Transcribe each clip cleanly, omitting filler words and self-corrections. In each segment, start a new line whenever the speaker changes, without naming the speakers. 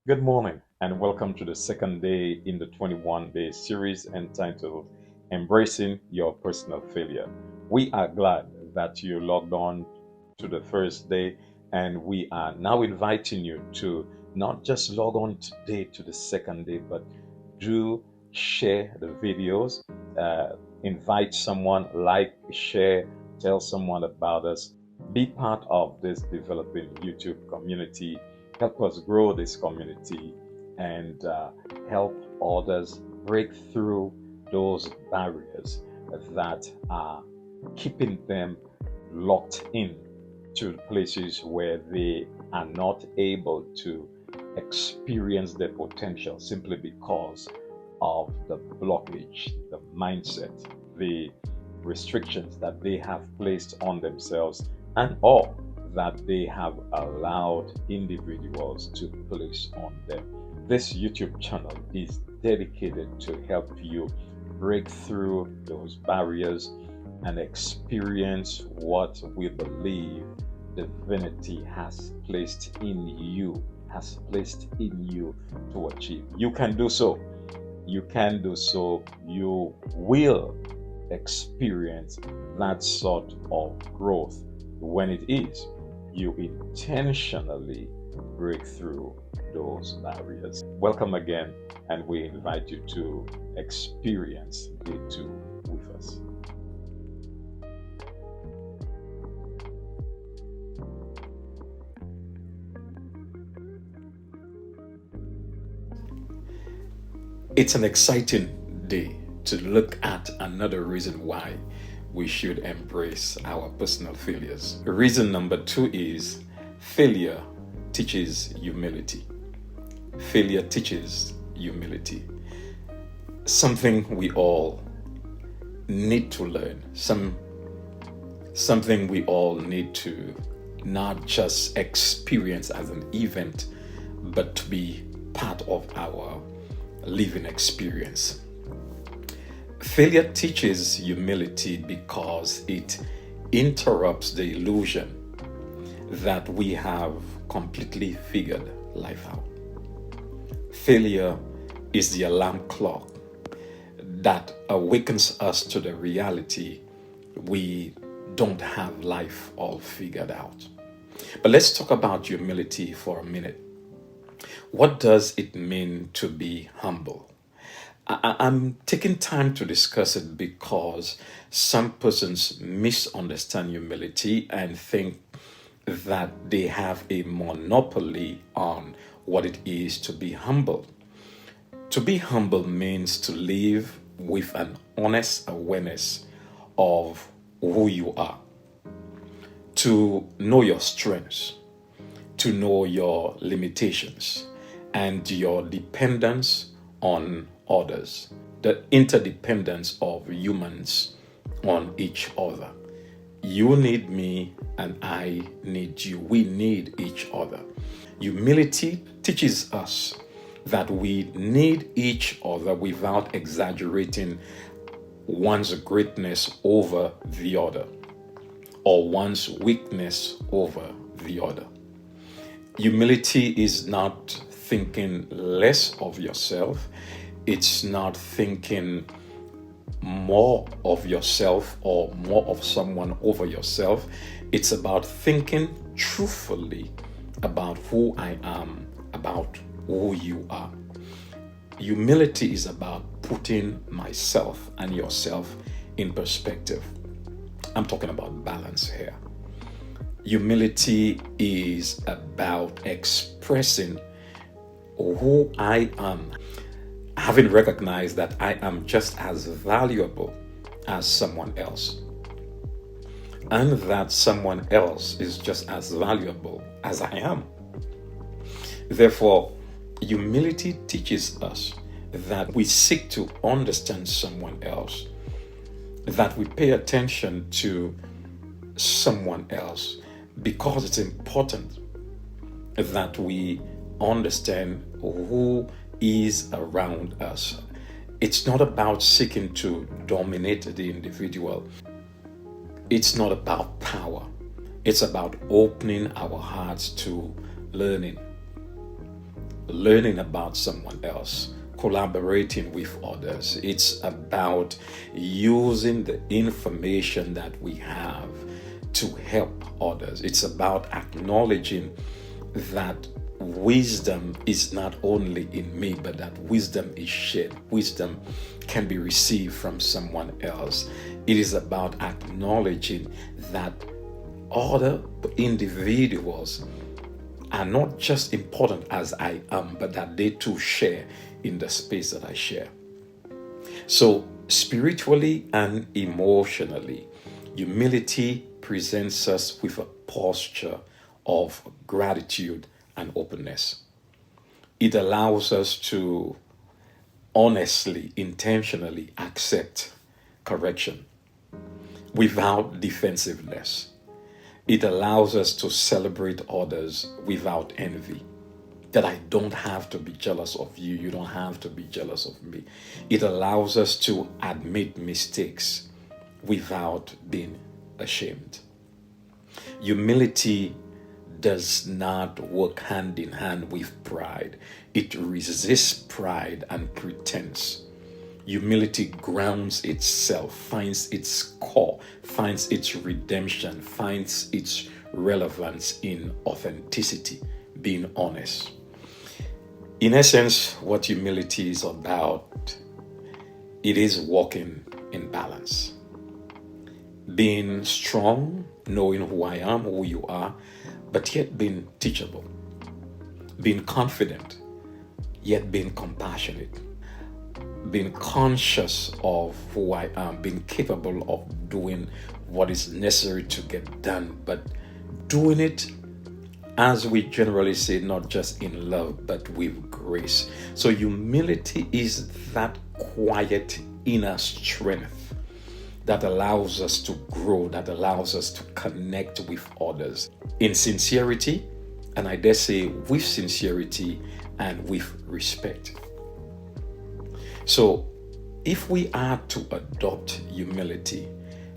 Good morning, and welcome to the second day in the 21-day series entitled Embracing Your Personal Failure. We are glad that you logged on to the first day, and we are now inviting you to not just log on today to the second day, but do share the videos, invite someone, like, share, tell someone about us, be part of this developing YouTube community. Help us grow this community and help others break through those barriers that are keeping them locked in to places where they are not able to experience their potential simply because of the blockage, the mindset, the restrictions that they have placed on themselves and all that they have allowed individuals to place on them. This YouTube channel is dedicated to help you break through those barriers and experience what we believe divinity has placed in you, to achieve. You can do so. You can do so. You will experience that sort of growth when it is you intentionally break through those barriers. Welcome again, and we invite you to experience day 2 with us. It's an exciting day to look at another reason why we should embrace our personal failures. Reason number 2 is failure teaches humility. Failure teaches humility. Something we all need to learn. Something we all need to not just experience as an event, but to be part of our living experience. Failure teaches humility because it interrupts the illusion that we have completely figured life out. Failure is the alarm clock that awakens us to the reality we don't have life all figured out. But let's talk about humility for a minute. What does it mean to be humble? I'm taking time to discuss it because some persons misunderstand humility and think that they have a monopoly on what it is to be humble. To be humble means to live with an honest awareness of who you are, to know your strengths, to know your limitations, and your dependence on others, the interdependence of humans on each other. You need me and I need you. We need each other. Humility teaches us that we need each other without exaggerating one's greatness over the other or one's weakness over the other. Humility is not thinking less of yourself. It's not thinking more of yourself or more of someone over yourself. It's about thinking truthfully about who I am, about who you are. Humility is about putting myself and yourself in perspective. I'm talking about balance here. Humility is about expressing who I am, having recognized that I am just as valuable as someone else, and that someone else is just as valuable as I am. Therefore, humility teaches us that we seek to understand someone else, that we pay attention to someone else, because it's important that we understand who is around us. It's not about seeking to dominate the individual. It's not about power. It's about opening our hearts to learning. learning about someone else, collaborating with others. It's about using the information that we have to help others. It's about acknowledging that wisdom is not only in me, but that wisdom is shared. Wisdom can be received from someone else. It is about acknowledging that other individuals are not just important as I am, but that they too share in the space that I share. So, spiritually and emotionally, humility presents us with a posture of gratitude and openness. It allows us to honestly, intentionally accept correction without defensiveness. It allows us to celebrate others without envy. That I don't have to be jealous of you, you don't have to be jealous of me. It allows us to admit mistakes without being ashamed. Humility does not work hand in hand with pride. It resists pride and pretense. Humility grounds itself, finds its core, finds its redemption, finds its relevance in authenticity, being honest. In essence, what humility is about, it is walking in balance. Being strong, knowing who I am, who you are, but yet being teachable. Being confident, yet being compassionate. Being conscious of who I am, being capable of doing what is necessary to get done, but doing it, as we generally say, not just in love, but with grace. So humility is that quiet inner strength that allows us to grow, that allows us to connect with others in sincerity, and I dare say with sincerity and with respect. So if we are to adopt humility,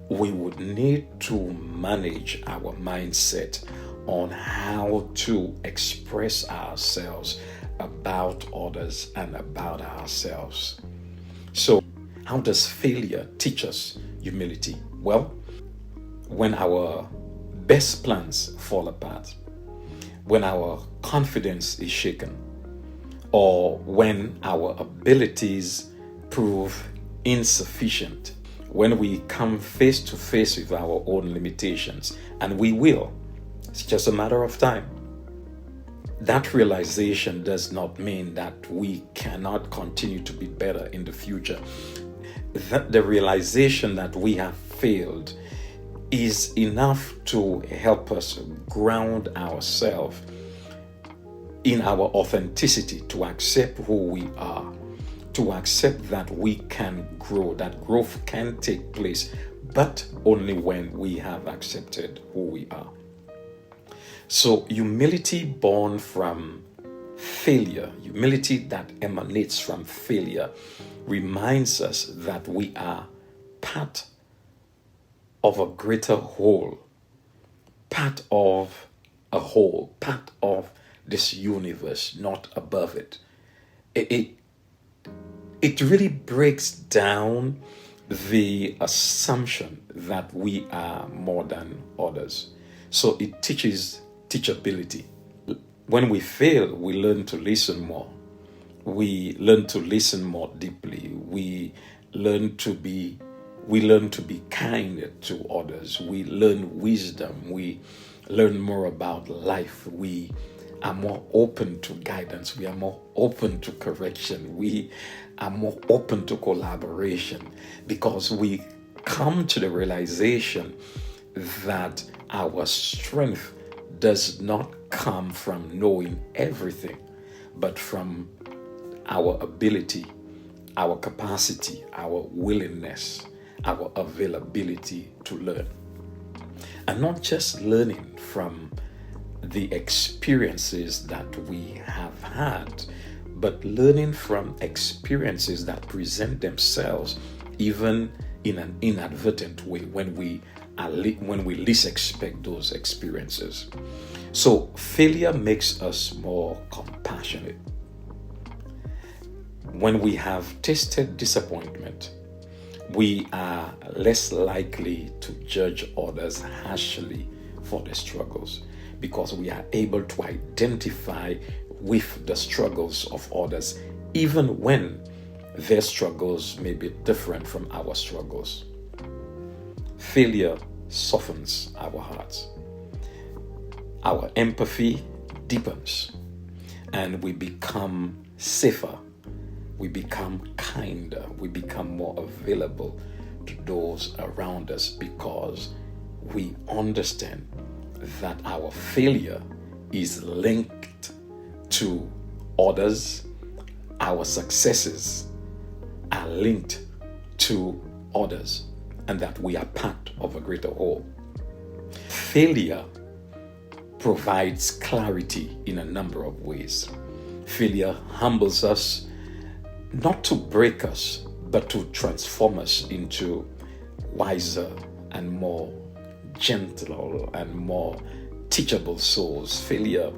we would need to manage our mindset on how to express ourselves about others and about ourselves. So how does failure teach us humility? Well, when our best plans fall apart, when our confidence is shaken, or when our abilities prove insufficient, when we come face to face with our own limitations, and we will, it's just a matter of time. That realization does not mean that we cannot continue to be better in the future. That the realization that we have failed is enough to help us ground ourselves in our authenticity, to accept who we are, to accept that we can grow, that growth can take place, but only when we have accepted who we are. So humility born from failure, humility that emanates from failure, reminds us that we are part of a greater whole, part of a whole, part of this universe, not above it. It really breaks down the assumption that we are more than others. So it teaches teachability. When we fail, we learn to listen more. We learn to listen more deeply. We learn to be kind to others. We learn wisdom. We learn more about life. We are more open to guidance. We are more open to correction. We are more open to collaboration because we come to the realization that our strength does not come from knowing everything, but from our ability, our capacity, our willingness, our availability to learn. And not just learning from the experiences that we have had, but learning from experiences that present themselves even in an inadvertent way when we least expect those experiences. So failure makes us more compassionate. When we have tasted disappointment, we are less likely to judge others harshly for their struggles because we are able to identify with the struggles of others, even when their struggles may be different from our struggles. Failure softens our hearts. Our empathy deepens, and we become safer. We become kinder. We become more available to those around us because we understand that our failure is linked to others. Our successes are linked to others, and that we are part of a greater whole. Failure provides clarity in a number of ways. Failure humbles us, not to break us, but to transform us into wiser and more gentle and more teachable souls. Failure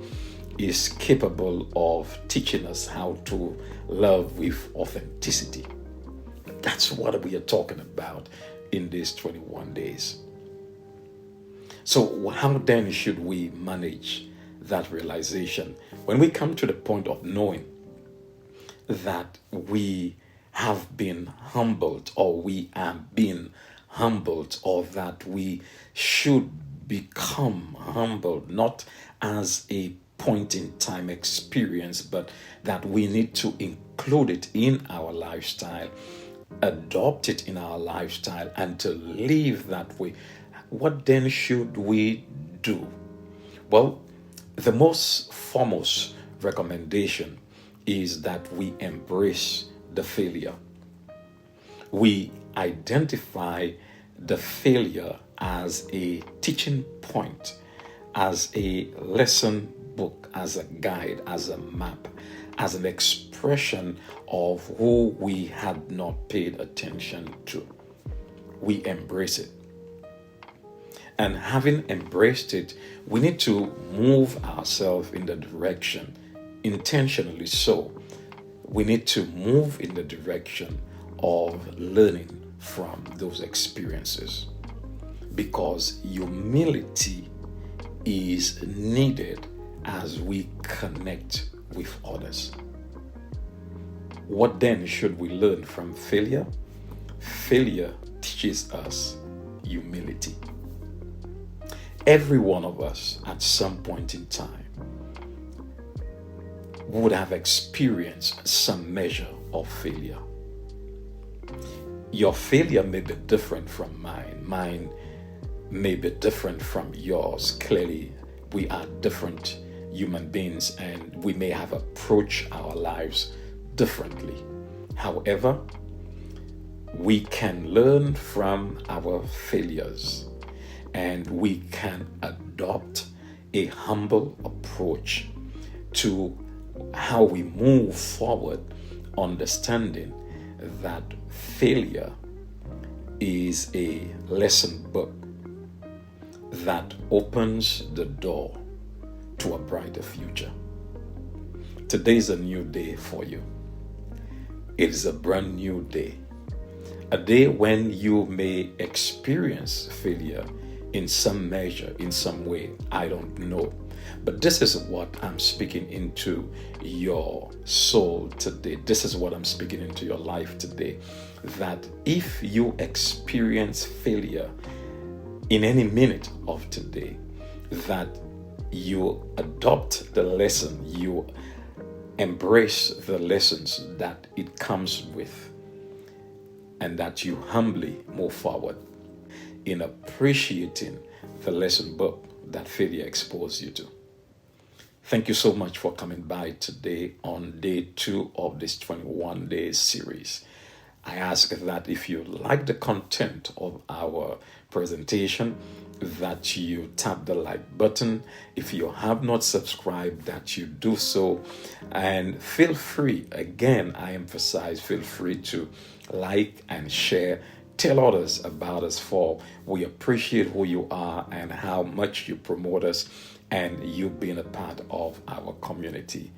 is capable of teaching us how to love with authenticity. That's what we are talking about in these 21 days. So how then should we manage that realization when we come to the point of knowing that we have been humbled, or we are being humbled, or that we should become humbled, not as a point in time experience, but that we need to include it in our lifestyle, adopt it in our lifestyle, and to live that way? What then should we do? Well, the most foremost recommendation is that we embrace the failure. We identify the failure as a teaching point, as a lesson book, as a guide, as a map, as an expression of who we had not paid attention to. We embrace it. And having embraced it, we need to move ourselves in the direction, intentionally so. We need to move in the direction of learning from those experiences, because humility is needed as we connect with others. What then should we learn from failure? Failure teaches us humility. Every one of us at some point in time would have experienced some measure of failure. Your failure may be different from mine. Mine may be different from yours. Clearly, we are different human beings, and we may have approached our lives differently. However, we can learn from our failures, and we can adopt a humble approach to how we move forward, understanding that failure is a lesson book that opens the door to a brighter future. Today is a new day for you. It is a brand new day. A day when you may experience failure in some measure, in some way. I don't know. But this is what I'm speaking into your soul today. This is what I'm speaking into your life today. That if you experience failure in any minute of today, that you adopt the lesson, you embrace the lessons that it comes with, and that you humbly move forward in appreciating the lesson book that failure exposed you to. Thank you so much for coming by today on day 2 of this 21 days series. I ask that if you like the content of our presentation, that you tap the like button. If you have not subscribed, that you do so. And feel free, again, I emphasize, feel free to like and share. Tell others about us, for we appreciate who you are and how much you promote us and you being a part of our community.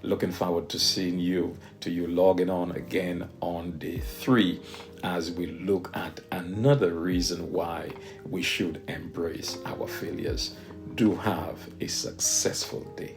Looking forward to seeing you logging on again on day 3 as we look at another reason why we should embrace our failures. Do have a successful day.